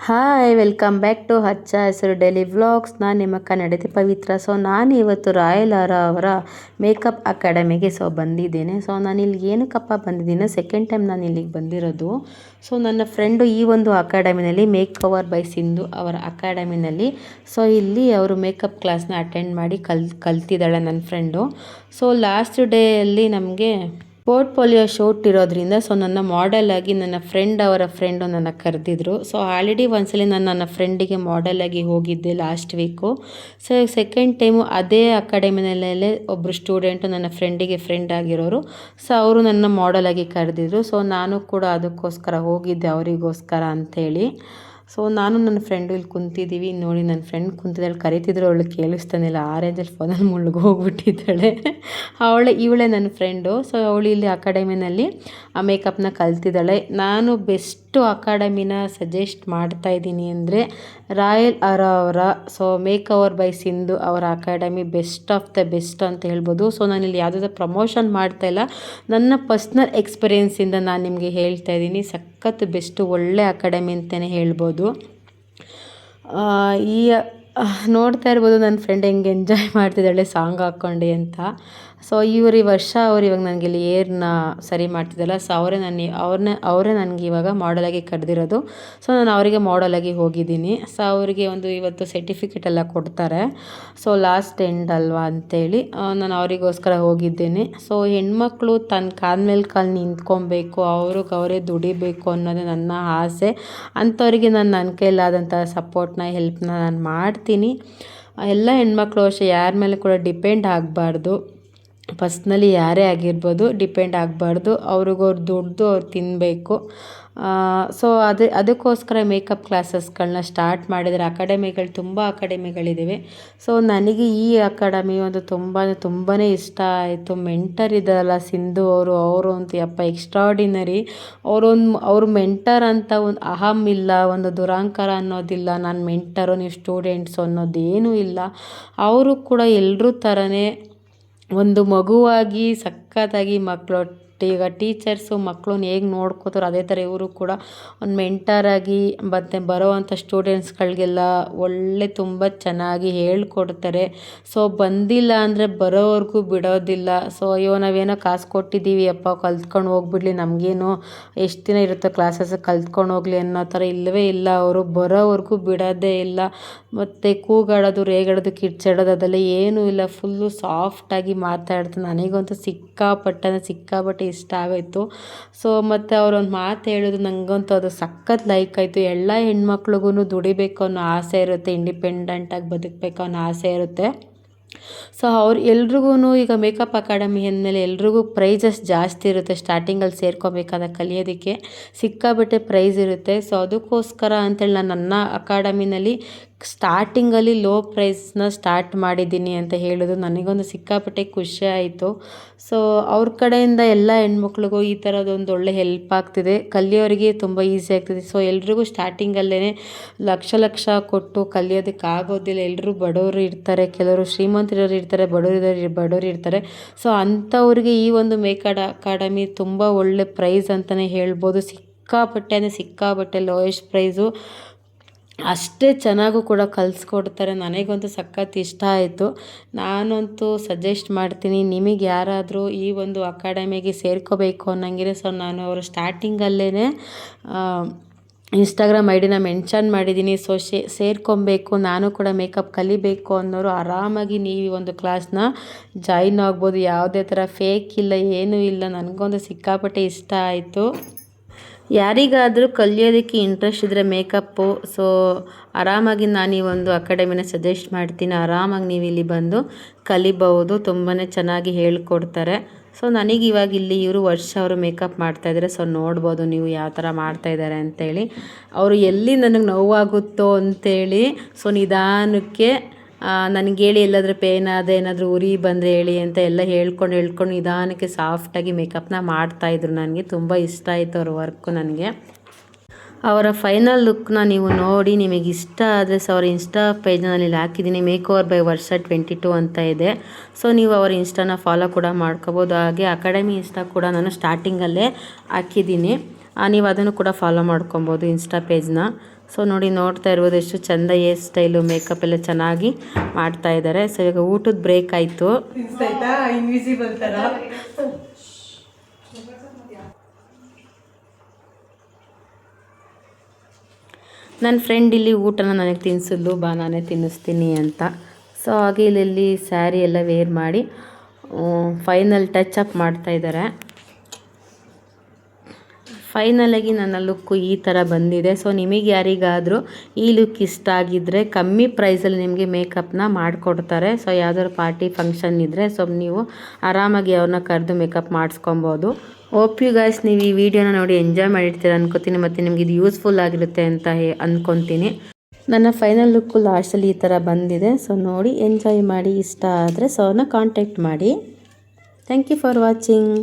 Hi welcome back to ಹಚ್ಚ ಹೆಸರು daily vlogs. ನಾನು ನಿಮ್ಮ ಕನ್ನಡತಿ ಪವಿತ್ರ. ನಾನು ಇವತ್ತು ರಾಯಲ್ ಆರಾ ಅವರ ಮೇಕಪ್ ಅಕಾಡೆಮಿಗೆ ಬಂದಿದ್ದೇನೆ. ನಾನು ಇಲ್ಲಿ ಏನಕ್ಕಪ್ಪ ಬಂದಿದ್ದೀನಿ, ಸೆಕೆಂಡ್ ಟೈಮ್ ನಾನು ಇಲ್ಲಿಗೆ ಬಂದಿರೋದು. ನನ್ನ ಫ್ರೆಂಡು ಈ ಒಂದು ಅಕಾಡೆಮಿನಲ್ಲಿ ಮೇಕ್ ಓವರ್ ಬೈ ಸಿಂಧು ಅವರ ಅಕಾಡೆಮಿನಲ್ಲಿ ಇಲ್ಲಿ ಅವರು ಮೇಕಪ್ ಕ್ಲಾಸ್ನ ಅಟೆಂಡ್ ಮಾಡಿ ಕಲ್ತಿದ್ದಾಳೆ ನನ್ನ ಫ್ರೆಂಡು. ಲಾಸ್ಟ್ ಡೇಯಲ್ಲಿ ನಮಗೆ ಪೋರ್ಟ್ಫೋಲಿಯೋ ಶೂಟ್ ಇರೋದ್ರಿಂದ ನನ್ನ ಮಾಡೆಲ್ ಆಗಿ ನನ್ನ ಅವರ ಫ್ರೆಂಡು ನನ್ನ ಕರೆದಿದ್ರು. ಆಲ್ರೆಡಿ ಒಂದ್ಸಲಿ ನಾನು ನನ್ನ ಫ್ರೆಂಡಿಗೆ ಮಾಡೆಲ್ ಆಗಿ ಹೋಗಿದ್ದೆ ಲಾಸ್ಟ್ ವೀಕು. ಸೆಕೆಂಡ್ ಟೈಮು ಅದೇ ಅಕಾಡೆಮಿನಲ್ಲೇ ಒಬ್ಬರು ಸ್ಟೂಡೆಂಟು ನನ್ನ ಫ್ರೆಂಡಿಗೆ ಫ್ರೆಂಡ್ ಆಗಿರೋರು. ಅವರು ನನ್ನ ಮಾಡೆಲ್ ಆಗಿ ಕರೆದಿದ್ರು. ನಾನು ಕೂಡ ಅದಕ್ಕೋಸ್ಕರ ಹೋಗಿದ್ದೆ, ಅವರಿಗೋಸ್ಕರ ಅಂಥೇಳಿ. ನಾನು ನನ್ನ ಫ್ರೆಂಡು ಇಲ್ಲಿ ಕುಂತಿದ್ದೀವಿ. ನೋಡಿ, ನನ್ನ ಫ್ರೆಂಡ್ ಕುಂತಿದ್ದಾಳೆ, ಕರಿತಿದ್ರು, ಅವಳು ಕೇಳಿಸ್ತಾನಿಲ್ಲ, ಆ ರೇಂಜಲ್ಲಿ ಫೋನಲ್ಲಿ ಮುಳುಗೋಗ್ಬಿಟ್ಟಿದ್ದಾಳೆ. ಇವಳೇ ನನ್ನ ಫ್ರೆಂಡು. ಅವಳು ಇಲ್ಲಿ ಅಕಾಡೆಮಿನಲ್ಲಿ ಆ ಮೇಕಪ್ನ ಕಲ್ತಿದ್ದಾಳೆ. ನಾನು ಬೆಸ್ಟು ಅಕಾಡೆಮಿನ ಸಜೆಸ್ಟ್ ಮಾಡ್ತಾಯಿದ್ದೀನಿ ಅಂದರೆ ರಾಯಲ್ ಆರಾ ಅವರ ಮೇಕ್ ಓವರ್ ಬೈ ಸಿಂಧು ಅವರ academy best of the best ಅಂತ ಹೇಳ್ಬೋದು. ನಾನಿಲ್ಲಿ ಯಾವುದಾದ್ರು ಪ್ರಮೋಷನ್ ಮಾಡ್ತಾಯಿಲ್ಲ, ನನ್ನ ಪರ್ಸ್ನಲ್ ಎಕ್ಸ್ಪೀರಿಯೆನ್ಸಿಂದ ನಾನು ನಿಮಗೆ ಹೇಳ್ತಾ ಇದ್ದೀನಿ. ಸಖತ್ ಬೆಸ್ಟು, ಒಳ್ಳೆ ಅಕಾಡೆಮಿ ಅಂತಲೇ ಹೇಳ್ಬೋದು. ನೋಡ್ತಾ ಇರ್ಬೋದು ನನ್ನ ಫ್ರೆಂಡ್ ಹೆಂಗೆ ಎಂಜಾಯ್ ಮಾಡ್ತಿದ್ದಾಳೆ ಸಾಂಗ್ ಹಾಕ್ಕೊಂಡು ಅಂತ. ಇವರು ಈ ವರ್ಷ ಇವಾಗ ನನಗೆ ಇಲ್ಲಿ ಏರ್ನ ಸರಿ ಮಾಡ್ತಿದ್ದಲ್ಲ, ಅವರೇ ನನಗೆ ಇವಾಗ ಮಾಡಲಾಗಿ ಕರೆದಿರೋದು. ನಾನು ಅವರಿಗೆ ಮಾಡಲಾಗಿ ಹೋಗಿದ್ದೀನಿ. ಅವರಿಗೆ ಇವತ್ತು ಸರ್ಟಿಫಿಕೇಟ್ ಎಲ್ಲ ಕೊಡ್ತಾರೆ. ಲಾಸ್ಟ್ ಎಂಡ್ ಅಲ್ವಾ ಅಂತೇಳಿ ನಾನು ಅವರಿಗೋಸ್ಕರ ಹೋಗಿದ್ದೀನಿ. ಹೆಣ್ಮಕ್ಳು ತನ್ನ ಕಾಲ ಮೇಲೆ ಕಾಲು ನಿಂತ್ಕೊಬೇಕು, ಅವರೇ ದುಡಿಬೇಕು ಅನ್ನೋದೇ ನನ್ನ ಆಸೆ. ಅಂಥವ್ರಿಗೆ ನಾನು ನನ್ನ ಕೈಲಾದಂಥ ಸಪೋರ್ಟ್ನ ಹೆಲ್ಪ್ನ ನಾನು ಮಾಡ್ತೀನಿ. ಎಲ್ಲ ಹೆಣ್ಮಕ್ಳು ಅಷ್ಟೇ ಯಾರ ಮೇಲೆ ಕೂಡ ಡಿಪೆಂಡ್ ಆಗಬಾರ್ದು. ಪರ್ಸ್ನಲಿ ಯಾರೇ ಆಗಿರ್ಬೋದು, ಡಿಪೆಂಡ್ ಆಗಬಾರ್ದು. ಅವ್ರಿಗವ್ರು ದುಡ್ದು ಅವ್ರು ತಿನ್ನಬೇಕು. ಅದಕ್ಕೋಸ್ಕರ ಮೇಕಪ್ ಕ್ಲಾಸಸ್ಗಳನ್ನ ಸ್ಟಾರ್ಟ್ ಮಾಡಿದರೆ ತುಂಬ ಅಕಾಡೆಮಿಗಳಿದ್ದಾವೆ. ನನಗೆ ಈ ಅಕಾಡೆಮಿ ತುಂಬಾ ಇಷ್ಟ ಆಯಿತು. ಮೆಂಟರ್ ಇದ್ದಾರಲ್ಲ ಸಿಂಧು ಅವರು ಅಂತೂ ಯಪ್ಪ ಎಕ್ಸ್ಟ್ರಾರ್ಡಿನರಿ. ಅವರು ಮೆಂಟರ್ ಅಂತ ಒಂದು ಅಹಂ ಇಲ್ಲ, ಒಂದು ದುರಾಂಕಾರ ಅನ್ನೋದಿಲ್ಲ, ನಾನು ಮೆಂಟರು ನೀವು ಸ್ಟೂಡೆಂಟ್ಸು ಅನ್ನೋದೇನೂ ಇಲ್ಲ. ಅವರು ಕೂಡ ಎಲ್ಲರೂ ಥರನೇ ಒಂದು ಮಗುವಾಗಿ ಸಖತ್ತಾಗಿ ಈಗ ಟೀಚರ್ಸು ಮಕ್ಕಳನ್ನ ಹೇಗೆ ನೋಡ್ಕೋತಾರೋ ಅದೇ ಥರ ಇವರು ಕೂಡ ಒಂದು ಮೆಂಟರಾಗಿ ಮತ್ತು ಬರೋವಂಥ ಸ್ಟೂಡೆಂಟ್ಸ್ಗಳಿಗೆಲ್ಲ ತುಂಬ ಚೆನ್ನಾಗಿ ಹೇಳ್ಕೊಡ್ತಾರೆ. ಬಂದಿಲ್ಲ ಅಂದರೆ ಬರೋವರೆಗೂ ಬಿಡೋದಿಲ್ಲ. ಅಯ್ಯೋ ನಾವೇನೋ ಕಾಸು ಕೊಟ್ಟಿದ್ದೀವಿ ಅಪ್ಪ ಕಲ್ತ್ಕೊಂಡು ಹೋಗ್ಬಿಡ್ಲಿ, ನಮಗೇನು ಎಷ್ಟು ದಿನ ಇರುತ್ತೋ ಕ್ಲಾಸಸ್ ಕಲ್ತ್ಕೊಂಡು ಹೋಗಲಿ ಅನ್ನೋ ಥರ ಇಲ್ಲವೇ ಇಲ್ಲ. ಅವರು ಬರೋವರೆಗೂ ಬಿಡೋದೇ ಇಲ್ಲ. ಮತ್ತು ಕೂಗಾಡೋದು, ರೇಗಾಡೋದು, ಕಿರ್ಚಾಡೋದು ಅದೆಲ್ಲ ಏನೂ ಇಲ್ಲ. ಫುಲ್ಲು ಸಾಫ್ಟಾಗಿ ಮಾತಾಡ್ತಾರೆ. ನನಗಂತೂ ಸಿಕ್ಕಾಪಟ್ಟೆ ಇಷ್ಟ ಆಗೋಯ್ತು. ಮತ್ತು ಅವರೊಂದು ಮಾತು ಹೇಳೋದು ನನಗಂತೂ ಅದು ಸಖತ್ ಲೈಕ್ ಆಯಿತು. ಎಲ್ಲ ಹೆಣ್ಮಕ್ಳಿಗೂ ದುಡಿಬೇಕು ಅನ್ನೋ ಆಸೆ ಇರುತ್ತೆ, ಇಂಡಿಪೆಂಡೆಂಟಾಗಿ ಬದುಕಬೇಕು ಅನ್ನೋ ಆಸೆ ಇರುತ್ತೆ. ಎಲ್ರಿಗೂ ಈಗ ಮೇಕಪ್ ಅಕಾಡೆಮಿ ಅಂದಮೇಲೆ ಎಲ್ರಿಗೂ ಪ್ರೈಸಸ್ ಜಾಸ್ತಿ ಇರುತ್ತೆ. ಸ್ಟಾರ್ಟಿಂಗಲ್ಲಿ ಸೇರ್ಕೋಬೇಕಾದ ಕಲಿಯೋದಕ್ಕೆ ಸಿಕ್ಕಾಬಟ್ಟೆ ಪ್ರೈಸ್ ಇರುತ್ತೆ. ಅದಕ್ಕೋಸ್ಕರ ಅಂತೇಳಿ ನಾನು ನನ್ನ ಅಕಾಡೆಮಿನಲ್ಲಿ ಸ್ಟಾರ್ಟಿಂಗಲ್ಲಿ ಲೋ ಪ್ರೈಸ್ನ ಸ್ಟಾರ್ಟ್ ಮಾಡಿದ್ದೀನಿ ಅಂತ ಹೇಳೋದು ನನಗೊಂದು ಸಿಕ್ಕಾಪಟ್ಟೆ ಖುಷಿ ಆಯಿತು. ಅವ್ರ ಕಡೆಯಿಂದ ಎಲ್ಲ ಹೆಣ್ಮಕ್ಳಿಗೂ ಈ ಥರದೊಂದು ಒಳ್ಳೆ ಹೆಲ್ಪ್ ಆಗ್ತಿದೆ, ಕಲಿಯೋರಿಗೆ ತುಂಬ ಈಸಿ ಆಗ್ತಿದೆ. ಎಲ್ರಿಗೂ ಸ್ಟಾರ್ಟಿಂಗಲ್ಲೇ ಲಕ್ಷ ಕೊಟ್ಟು ಕಲಿಯೋದಕ್ಕೆ ಆಗೋದಿಲ್ಲ. ಎಲ್ಲರೂ ಬಡವರು ಇರ್ತಾರೆ, ಕೆಲವರು ಶ್ರೀಮಂತರು ಇರ್ತಾರೆ, ಬಡವರು ಇರ್ತಾರೆ. ಅಂಥವ್ರಿಗೆ ಈ ಒಂದು ಅಕಾಡೆಮಿ ತುಂಬ ಒಳ್ಳೆ ಪ್ರೈಸ್ ಅಂತಲೇ ಹೇಳ್ಬೋದು. ಸಿಕ್ಕಾಪಟ್ಟೆ ಲೋಯೆಸ್ಟ್ ಪ್ರೈಸು, ಅಷ್ಟೇ ಚೆನ್ನಾಗೂ ಕೂಡ ಕಲಿಸ್ಕೊಡ್ತಾರೆ. ನನಗಂತೂ ಸಖತ್ ಇಷ್ಟ ಆಯಿತು. ನಾನಂತೂ ಸಜೆಸ್ಟ್ ಮಾಡ್ತೀನಿ, ನಿಮಗೆ ಯಾರಾದರೂ ಈ ಒಂದು ಅಕಾಡೆಮಿಗೆ ಸೇರ್ಕೋಬೇಕು ಅನ್ನಂಗಿದ್ರೆ ನಾನು ಅವರು ಸ್ಟಾರ್ಟಿಂಗಲ್ಲೇ ಇನ್ಸ್ಟಾಗ್ರಾಮ್ ಐಡಿನ ಮೆನ್ಷನ್ ಮಾಡಿದ್ದೀನಿ. ಸೇರ್ಕೊಬೇಕು, ನಾನು ಕೂಡ ಮೇಕಪ್ ಕಲಿಬೇಕು ಅನ್ನೋರು ಆರಾಮಾಗಿ ನೀವು ಈ ಒಂದು ಕ್ಲಾಸ್ನ ಜಾಯಿನ್ ಆಗ್ಬೋದು. ಯಾವುದೇ ಥರ ಫೇಕ್ ಇಲ್ಲ, ಏನೂ ಇಲ್ಲ. ನನಗೊಂದು ಸಿಕ್ಕಾಪಟ್ಟೆ ಇಷ್ಟ ಆಯಿತು. ಯಾರಿಗಾದರೂ ಕಲಿಯೋದಕ್ಕೆ ಇಂಟ್ರೆಸ್ಟ್ ಇದ್ದರೆ ಮೇಕಪ್ಪು, ಆರಾಮಾಗಿ ನಾನು ಈ ಒಂದು ಅಕಾಡೆಮಿನ ಸಜೆಸ್ಟ್ ಮಾಡ್ತೀನಿ. ಆರಾಮಾಗಿ ನೀವು ಇಲ್ಲಿ ಬಂದು ಕಲಿಬಹುದು, ತುಂಬಾ ಚೆನ್ನಾಗಿ ಹೇಳ್ಕೊಡ್ತಾರೆ. ನನಗೆ ಇವಾಗ ಇಲ್ಲಿ ಇವರು ಅವರು ಮೇಕಪ್ ಮಾಡ್ತಾಯಿದ್ದಾರೆ. ನೋಡ್ಬೋದು ನೀವು ಯಾವ ಥರ ಮಾಡ್ತಾಯಿದ್ದಾರೆ ಅಂತೇಳಿ. ಅವರು ಎಲ್ಲಿ ನನಗೆ ನೋವಾಗುತ್ತೋ ಅಂಥೇಳಿ ನಿಧಾನಕ್ಕೆ ನನಗೆ ಹೇಳಿ, ಎಲ್ಲಾದರೂ ಪೇನ್ ಏನಾದರೂ ಉರಿ ಬಂದರೆ ಹೇಳಿ ಅಂತ ಎಲ್ಲ ಹೇಳ್ಕೊಂಡು ನಿಧಾನಕ್ಕೆ ಸಾಫ್ಟಾಗಿ ಮೇಕಪ್ನ ಮಾಡ್ತಾಯಿದ್ರು. ನನಗೆ ತುಂಬ ಇಷ್ಟ ಆಯಿತು ಅವ್ರ ವರ್ಕು. ನನಗೆ ಅವರ ಫೈನಲ್ ಲುಕ್ನ ನೀವು ನೋಡಿ, ನಿಮಗೆ ಇಷ್ಟ ಆದರೆ ಅವರ ಇನ್ಸ್ಟಾ ಪೇಜ್ನಲ್ಲಿ ಹಾಕಿದ್ದೀನಿ, ಮೇಕ್ ಓವರ್ ಬೈ ವರ್ಷ 22 ಅಂತ ಇದೆ. ನೀವು ಅವರ ಇನ್ಸ್ಟಾನ ಫಾಲೋ ಕೂಡ ಮಾಡ್ಕೋಬೋದು. ಹಾಗೆ ಅಕಾಡೆಮಿ ಇನ್ಸ್ಟಾ ಕೂಡ ನಾನು ಸ್ಟಾರ್ಟಿಂಗಲ್ಲೇ ಹಾಕಿದ್ದೀನಿ, ನೀವು ಅದನ್ನು ಕೂಡ ಫಾಲೋ ಮಾಡ್ಕೊಬೋದು ಇನ್ಸ್ಟಾ ಪೇಜ್ನ. ಸೊ ನೋಡಿ ನೋಡ್ತಾ ಇರ್ಬೋದು ಎಷ್ಟು ಚೆಂದ ಹೇರ್ ಸ್ಟೈಲು ಮೇಕಪ್ ಎಲ್ಲ ಚೆನ್ನಾಗಿ ಮಾಡ್ತಾ ಇದ್ದಾರೆ. ಸೊ ಇವಾಗ ಊಟದ ಬ್ರೇಕ್ ಆಯಿತು. ಇನ್ವಿಸಿಬಲ್ ಥರ ನನ್ನ ಫ್ರೆಂಡ್ ಇಲ್ಲಿ ಊಟನ ನನಗೆ ತಿನ್ನಿಸಿದ್ಲು, ಬಾ ನಾನೇ ತಿನ್ನಿಸ್ತೀನಿ ಅಂತ. ಸೊ ಹಾಗೆ ಇಲ್ಲಿ ಸ್ಯಾರಿ ಎಲ್ಲ ವೇರ್ ಮಾಡಿ ಫೈನಲ್ ಟಚ್ ಅಪ್ ಮಾಡ್ತಾಯಿದ್ದಾರೆ. ಫೈನಲಾಗಿ ನನ್ನ ಲುಕ್ಕು ಈ ಥರ ಬಂದಿದೆ. ಸೊ ನಿಮಗೆ ಯಾರಿಗಾದರೂ ಈ ಲುಕ್ ಇಷ್ಟ ಆಗಿದ್ದರೆ ಕಮ್ಮಿ ಪ್ರೈಸಲ್ಲಿ ನಿಮಗೆ ಮೇಕಪ್ನ ಮಾಡಿಕೊಡ್ತಾರೆ. ಸೊ ಯಾವ್ದಾದ್ರು ಪಾರ್ಟಿ ಫಂಕ್ಷನ್ ಇದ್ದರೆ ಸೊ ನೀವು ಆರಾಮಾಗಿ ಅವ್ರನ್ನ ಕರೆದು ಮೇಕಪ್ ಮಾಡಿಸ್ಕೊಬೋದು. ಹೋಪ್ ಯು ಗೈಸ್ ನೀವು ಈ ವಿಡಿಯೋನ ನೋಡಿ ಎಂಜಾಯ್ ಮಾಡಿರ್ತೀರ ಅನ್ಕೋತೀನಿ, ಮತ್ತು ನಿಮ್ಗೆ ಇದು ಯೂಸ್ಫುಲ್ ಆಗಿರುತ್ತೆ ಅಂತ ಅಂದ್ಕೊತೀನಿ. ನನ್ನ ಫೈನಲ್ ಲುಕ್ಕು ಲಾಸ್ಟಲ್ಲಿ ಈ ಥರ ಬಂದಿದೆ. ಸೊ ನೋಡಿ ಎಂಜಾಯ್ ಮಾಡಿ, ಇಷ್ಟ ಆದರೆ ಸೊ ಅವ್ರನ್ನ ಕಾಂಟ್ಯಾಕ್ಟ್ ಮಾಡಿ. Thank you for watching.